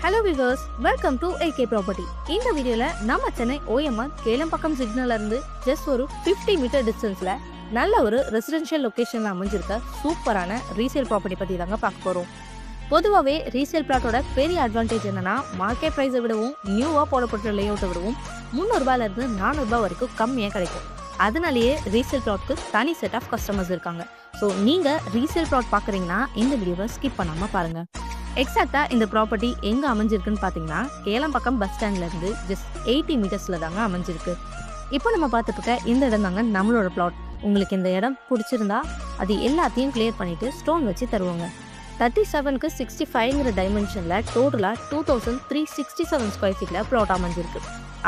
Hello viewers, welcome to AK property. இந்த வீடியோல நம்ம சென்னை OMR கேளம்பாக்கம் சிக்னல்ல இருந்து ஜஸ்ட் ஒரு 50 மீட்டர் டிஸ்டன்ஸ்ல நல்ல ஒரு ரெசிடென்ஷியல் லொகேஷன்ல அமைஞ்சிருக்க சூப்பரான ரீசேல் ப்ராப்பர்ட்டி பத்தி தாங்க பார்க்க போறோம். பொதுவாகவே ரீசேல் பிளாட்டோட பெரிய அட்வான்டேஜ் என்னன்னா, மார்க்கெட் ப்ரைஸை விடவும் நியூவா போடப்பட்ட லேஅவுட்டை விடவும் 300 ரூபாயில இருந்து 400 ரூபாய் வரைக்கும் கம்மியாக கிடைக்கும். அதனாலேயே ரீசேல் பிளாட்க்கு தனி செட் ஆஃப் கஸ்டமர்ஸ் இருக்காங்க. ஸோ நீங்க ரீசேல் பிளாட் பார்க்குறீங்கன்னா இந்த வீடியோவை ஸ்கிப் பண்ணாம பாருங்க. எக்ஸாக்டா இந்த ப்ராப்பர்ட்டி எங்க அமைஞ்சிருக்குன்னு பாத்தீங்கன்னா, கேளம்பாக்கம் பஸ் ஸ்டாண்ட்ல இருந்து ஜஸ்ட் 80 மீட்டர்ஸ்ல தாங்க அமைஞ்சிருக்கு. இப்போ நம்ம பார்த்துட்டு இருக்க இந்த இடம் தாங்க நம்மளோட பிளாட். உங்களுக்கு இந்த இடம் பிடிச்சிருந்தா அது எல்லாத்தையும் கிளியர் பண்ணிட்டு ஸ்டோன் வச்சு தருவாங்க. 37க்கு 65ங்கிற டைமென்ஷன்ல டோட்டலா 2367 ஸ்கொயர் ஃபீட்ல பிளாட் அமைஞ்சிருக்கு.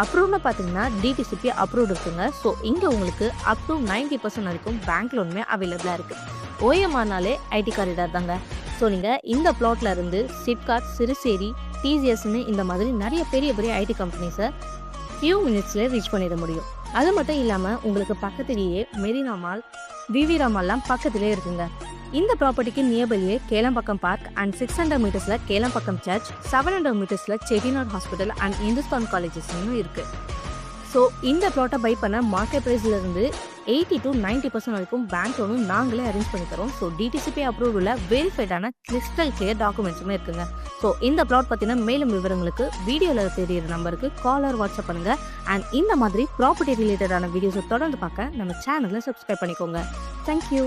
அப்ரூவ்னு பார்த்தீங்கன்னா டிடிசிபி அப்ரூவ் இருக்குங்க. ஸோ இங்கே உங்களுக்கு அப் டு 90% வரைக்கும் பேங்க் லோனுமே அவைலபிளாக இருக்குது. OMRனாலே ஐடி காரிடார் தாங்க. ஸோ நீங்கள் இந்த பிளாட்ல இருந்து சிப்காட், சிறுசேரி, TCSன்னு இந்த மாதிரி நிறைய பெரிய பெரிய ஐடி கம்பெனிஸை ஃபியூ மினிட்ஸ்லேயே ரீச் பண்ணிட முடியும். அது மட்டும் இல்லாமல் உங்களுக்கு பக்கத்திலேயே மெரினா மால், விவிரா மால்லாம் பக்கத்திலே இருக்குங்க. இந்த ப்ராப்பர்ட்டிக்கு நியர்பையே கேளம்பாக்கம் பார்க் அண்ட் 600 மீட்டர்ஸில் கேளம்பாக்கம் சர்ச், 700 மீட்டர்ஸில் செட்டிநாடு ஹாஸ்பிட்டல் அண்ட் இந்துஸ்தான் காலேஜஸ்ன்னு இருக்குது. ஸோ இந்த ப்ளாட்டை பை பண்ண மார்க்கெட் ப்ரைஸ்லேருந்து 80 to 90% வரைக்கும் பேங்க் லோனும் நாங்களே அரேஞ்ச் பண்ணி தரோம். ஸோ டிடிசிபி அப்ரூவலில் வெரிஃபைடான கிறிஸ்டல் கிளியர் டாக்குமெண்ட்ஸுமே இருக்குங்க. ஸோ இந்த ப்ளாட் பற்றின மேலும் விவரங்களுக்கு வீடியோவில் தெரியிற நம்பருக்கு கால் ஆர் வாட்ஸ்அப் பண்ணுங்க. அண்ட் இந்த மாதிரி ப்ராப்பர்ட்டி ரிலேட்டடான வீடியோஸை தொடர்ந்து பார்க்க நம்ம சேனலை சப்ஸ்கிரைப் பண்ணிக்கோங்க. தேங்க்யூ.